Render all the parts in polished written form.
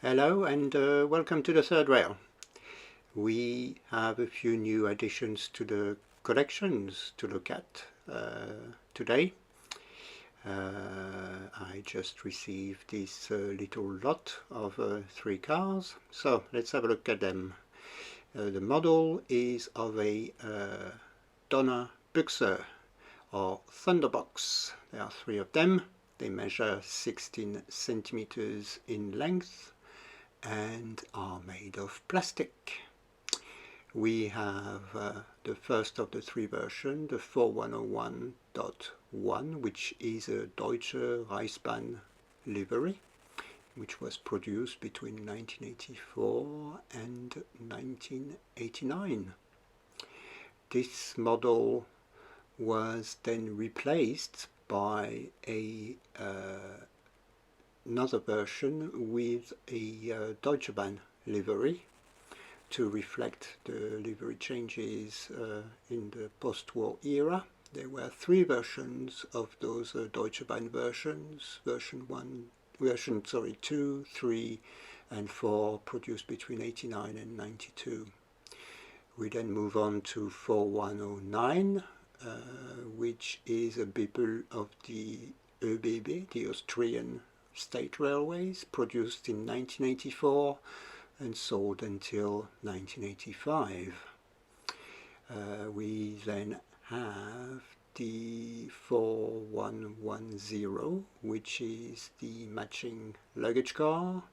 Hello and welcome to the third rail. We have a few new additions to the collections to look at today. I just received this little lot of 3 cars, so let's have a look at them. The model is of a Donnerbüchsen or Thunderbox. There are 3 of them. They measure 16 centimeters in length and are made of plastic. We have the first of the 3 versions, the 4101.1, which is a Deutsche Reichsbahn livery, which was produced between 1984 and 1989. This model was then replaced by another version with a Deutsche Bahn livery to reflect the livery changes in the post-war era. There were 3 versions of those Deutsche Bahn versions, version 2, 3 and 4, produced between 89 and 92. We then move on to 4109, which is a Bippel of the ÖBB, the Austrian State Railways, produced in 1984 and sold until 1985. We then have the 4110, which is the matching luggage car.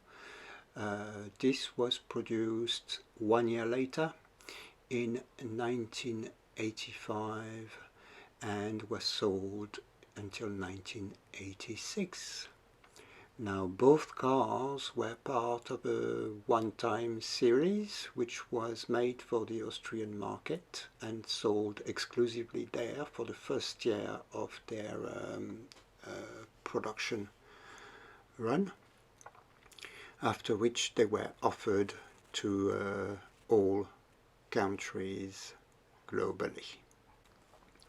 This was produced 1 year later in 1985 and was sold until 1986. Now both cars were part of a one-time series which was made for the Austrian market and sold exclusively there for the first year of their production run, after which they were offered to all countries globally.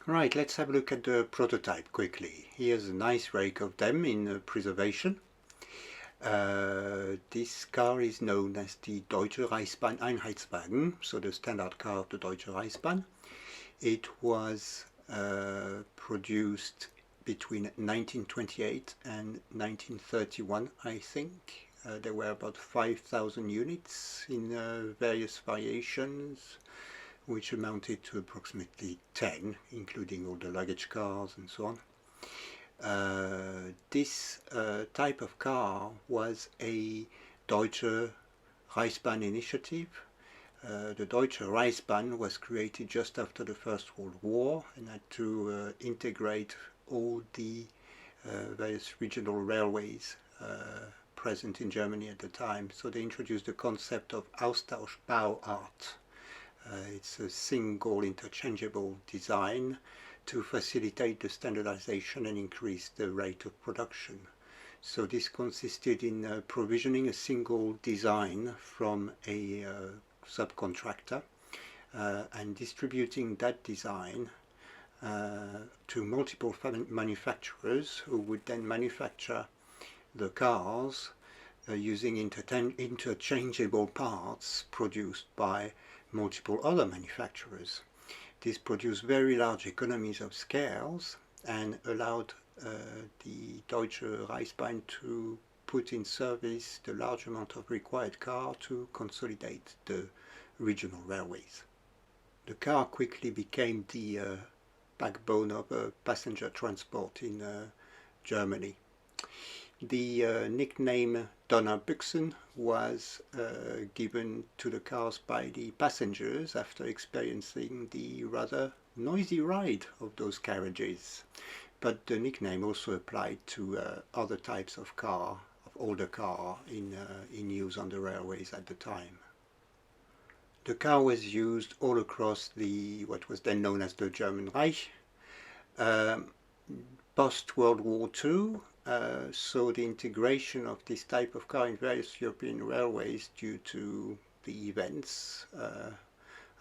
Right, let's have a look at the prototype quickly. Here's a nice rake of them in preservation. This car is known as the Deutsche Reichsbahn Einheitswagen, so the standard car of the Deutsche Reichsbahn. It was produced between 1928 and 1931, I think. There were about 5,000 units in various variations, which amounted to approximately 10, including all the luggage cars and so on. This type of car was a Deutsche Reichsbahn initiative. The Deutsche Reichsbahn was created just after the First World War and had to integrate all the various regional railways present in Germany at the time. So they introduced the concept of Austauschbauart. It's a single interchangeable design to facilitate the standardization and increase the rate of production. So this consisted in provisioning a single design from a subcontractor and distributing that design to multiple manufacturers who would then manufacture the cars using interchangeable parts produced by multiple other manufacturers. This produced very large economies of scales and allowed the Deutsche Reichsbahn to put in service the large amount of required car to consolidate the regional railways. The car quickly became the backbone of passenger transport in Germany. The nickname Donnerbüchsen was given to the cars by the passengers after experiencing the rather noisy ride of those carriages. But the nickname also applied to other types of car, of older car in use on the railways at the time. The car was used all across what was then known as the German Reich. Post-World War II, saw the integration of this type of car in various European railways due to the events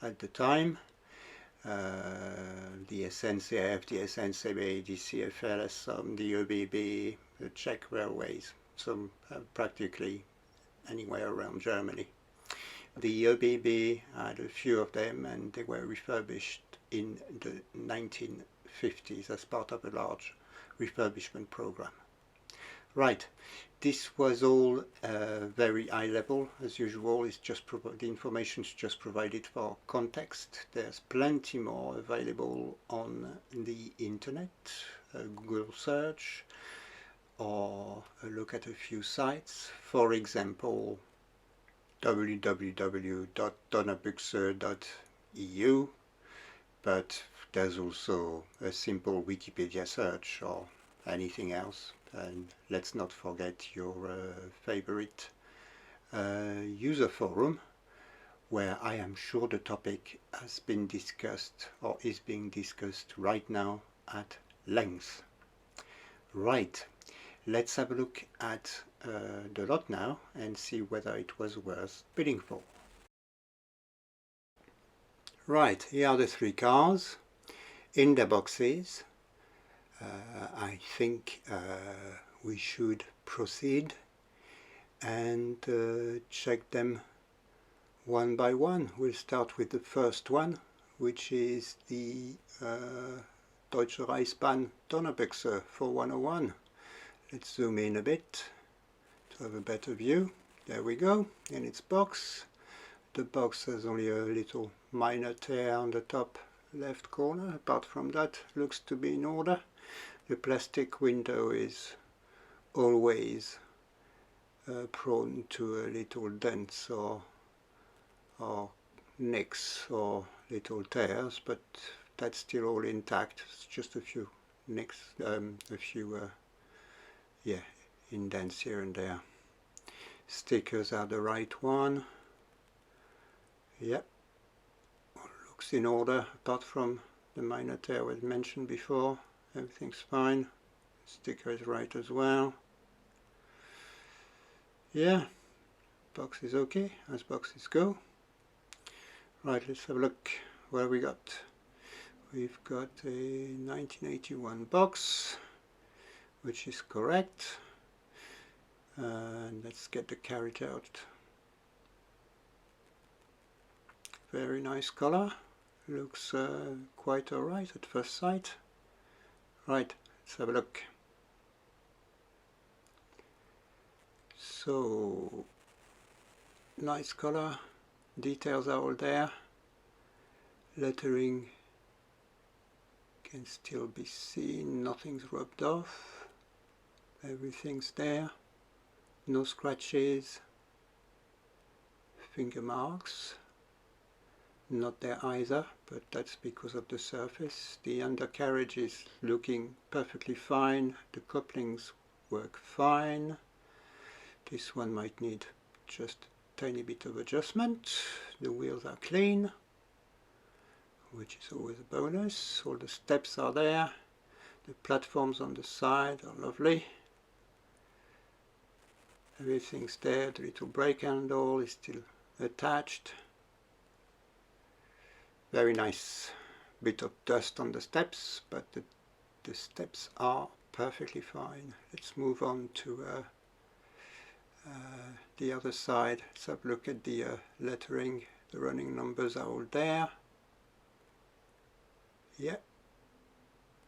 at the time. The SNCF, the SNCB, the CFL, the ÖBB, the Czech railways, some practically anywhere around Germany. The ÖBB had a few of them, and they were refurbished in the 1950s as part of a large refurbishment program. Right, this was all very high level. As usual, it's just the information is just provided for context. There's plenty more available on the internet, Google search, or a look at a few sites. For example, www.donnerbüchsen.eu, but there's also a simple Wikipedia search or anything else. And let's not forget your favorite user forum, where I am sure the topic has been discussed or is being discussed right now at length. Right, let's have a look at the lot now and see whether it was worth bidding for. Right, here are the three cars in the boxes. I think we should proceed and check them one by one. We'll start with the first one, which is the Deutsche Reichsbahn Donnerbüchse 4101. Let's zoom in a bit to have a better view. There we go, in its box. The box has only a little minor tear on the top left corner. Apart from that, looks to be in order. The plastic window is always prone to a little dents or nicks or little tears, but that's still all intact. It's just a few nicks, indents here and there. Stickers are the right one. Yep, looks in order apart from the minor tear was mentioned before. Everything's fine. Sticker is right as well. Yeah, box is okay as boxes go. Right, let's have a look what we got. We've got a 1981 box, which is correct. And let's get the carriage out. Very nice color. Looks quite alright at first sight. Right, let's have a look. So, nice color, details are all there. Lettering can still be seen, nothing's rubbed off. Everything's there. No scratches. Finger marks. Not there either, but that's because of the surface. The undercarriage is looking perfectly fine. The couplings work fine. This one might need just a tiny bit of adjustment. The wheels are clean, which is always a bonus. All the steps are there. The platforms on the side are lovely. Everything's there. The little brake handle is still attached. Very nice. Bit of dust on the steps, but the steps are perfectly fine. Let's move on to the other side. Let's have a look at the lettering. The running numbers are all there. Yeah,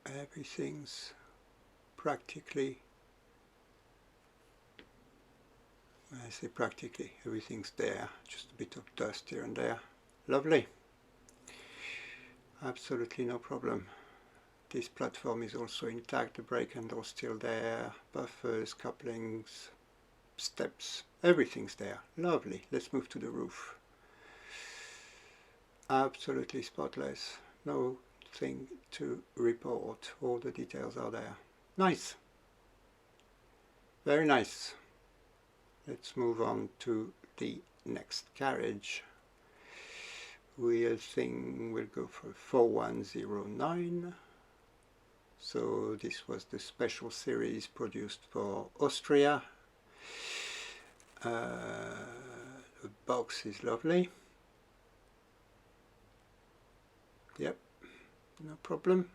everything's practically, when I say practically, everything's there. Just a bit of dust here and there. Lovely. Absolutely no problem. This platform is also intact, the brake handle still there, buffers, couplings, steps, everything's there. Lovely. Let's move to the roof. Absolutely spotless. No thing to report. All the details are there. Nice. Very nice. Let's move on to the next carriage. We'll go for 4109. So this was the special series produced for Austria. The box is lovely. Yep, no problem.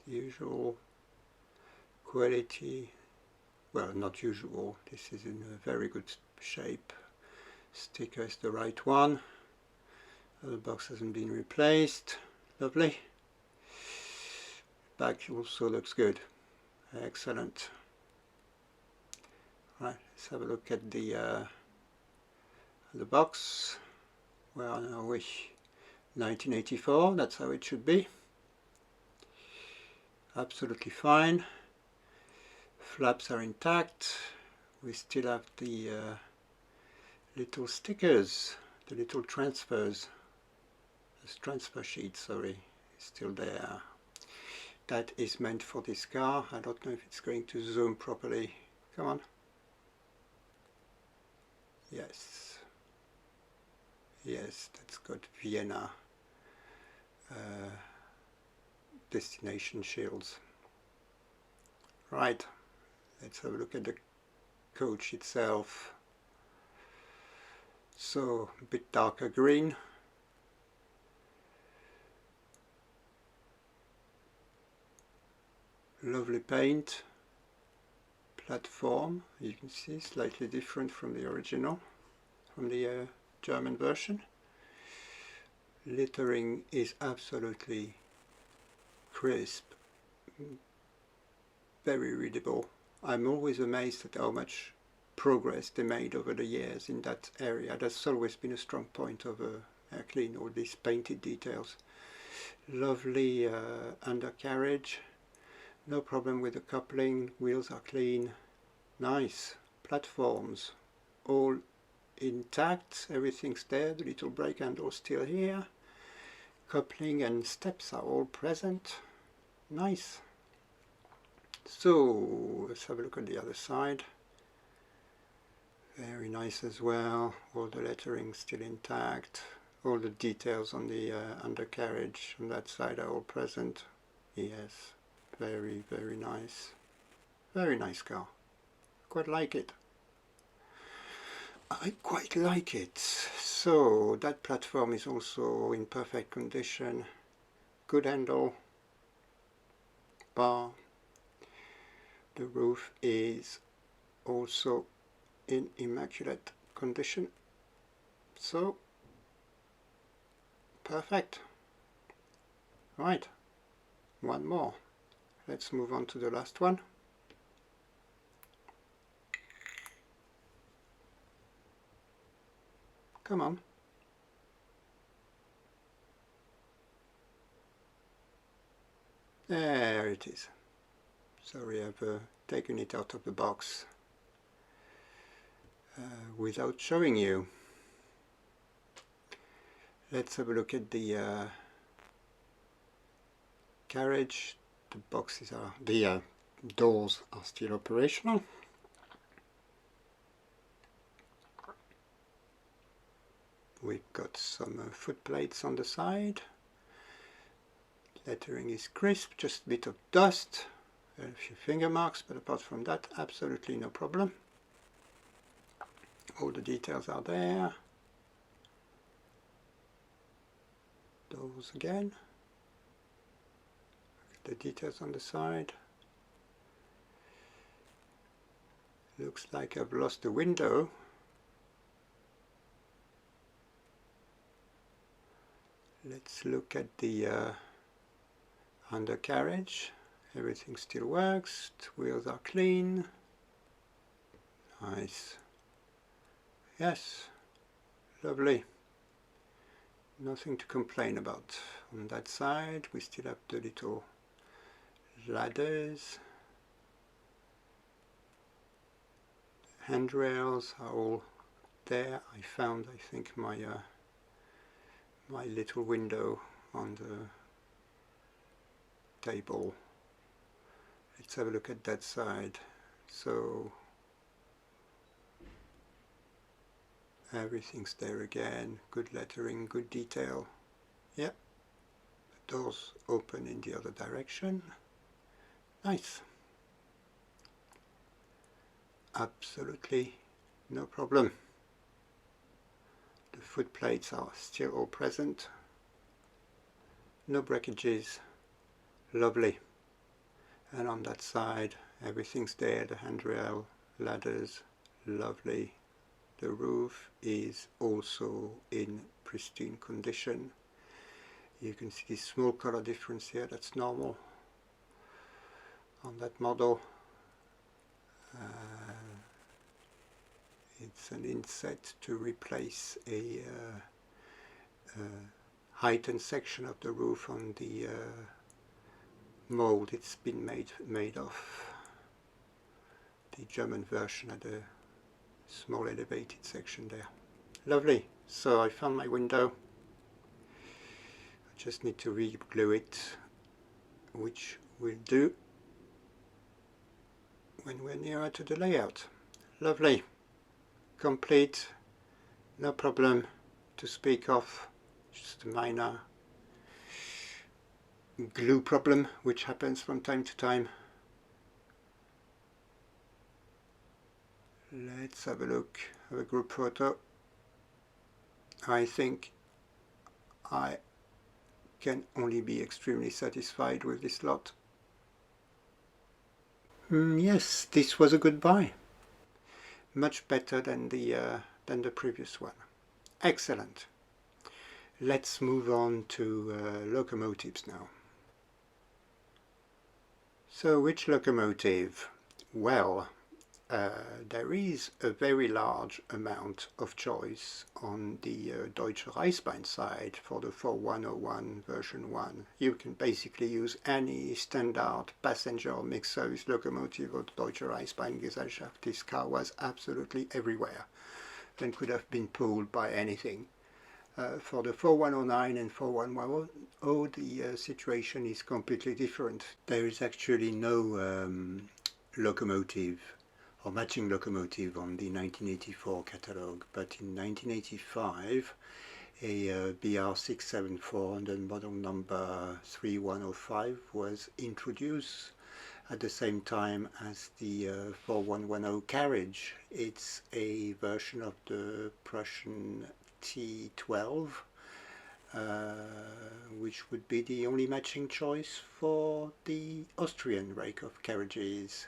The usual quality well, not usual, this is in a very good shape. Sticker is the right one. The box hasn't been replaced. Lovely. Back also looks good. Excellent. Right, let's have a look at the box. Where are we? 1984, that's how it should be. Absolutely fine. Flaps are intact. We still have the little stickers, the little transfers. This transfer sheet, sorry, is still there. That is meant for this car. I don't know if it's going to zoom properly. Come on. Yes. Yes, that's got Vienna destination shields. Right, let's have a look at the coach itself. So, a bit darker green. Lovely paint. Platform, you can see, slightly different from the original, from the German version. Lettering is absolutely crisp, very readable. I'm always amazed at how much progress they made over the years in that area. That's always been a strong point of Märklin, all these painted details. Lovely undercarriage, no problem with the coupling, wheels are clean, nice. Platforms, all intact, everything's there, the little brake handle still here. Coupling and steps are all present, nice. So let's have a look at the other side. Very nice as well, all the lettering still intact, all the details on the undercarriage on that side are all present. Yes, very, very nice. Very nice car. Quite like it. I quite like it. So that platform is also in perfect condition. Good handle, bar. The roof is also in immaculate condition. So perfect. Right, one more. Let's move on to the last one. Come on. There it is. Sorry, I've taken it out of the box without showing you. Let's have a look at the carriage. The boxes are, the doors are still operational. We've got some foot plates on the side. Lettering is crisp, just a bit of dust, a few finger marks, but apart from that, absolutely no problem. All the details are there. Doors again. The details on the side. Looks like I've lost a window. Let's look at the undercarriage. Everything still works. The wheels are clean. Nice. Yes, lovely. Nothing to complain about. On that side we still have the little ladders. Handrails are all there. I found, I think, my my little window on the table. Let's have a look at that side. So everything's there again, good lettering, good detail. Yeah, the doors open in the other direction. Nice. Absolutely no problem. The foot plates are still all present. No breakages. Lovely. And on that side Everything's there, the handrail, ladders, lovely. The roof is also in pristine condition. You can see this small color difference here, that's normal on that model. It's an inset to replace a heightened section of the roof on the mold it's been made of. The German version had a small elevated section there. Lovely. So I found my window. I just need to re-glue it, which we'll do when we're nearer to the layout. Lovely. Complete. No problem to speak of. Just a minor glue problem which happens from time to time. Let's have a look, have a group photo. I think I can only be extremely satisfied with this lot. Yes, this was a good buy. Much better than the previous one. Excellent. Let's move on to locomotives now. So which locomotive? Well, there is a very large amount of choice on the Deutsche Reichsbahn side for the 4101 version 1. You can basically use any standard passenger or mixed service locomotive of the Deutsche Reichsbahn Gesellschaft. This car was absolutely everywhere and could have been pulled by anything. For the 4109 and 4110, the situation is completely different. There is actually no locomotive or matching locomotive on the 1984 catalogue, but in 1985 a BR674 under model number 3105 was introduced at the same time as the 4110 carriage. It's a version of the Prussian T12, which would be the only matching choice for the Austrian rake of carriages.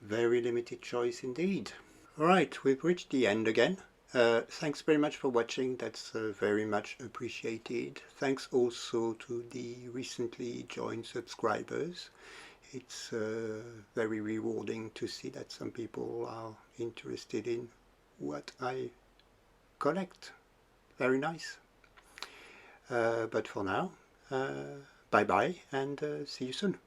Very limited choice indeed. Alright, we've reached the end again. Thanks very much for watching, that's very much appreciated. Thanks also to the recently joined subscribers. It's very rewarding to see that some people are interested in what I collect. Very nice. But for now, bye bye and see you soon.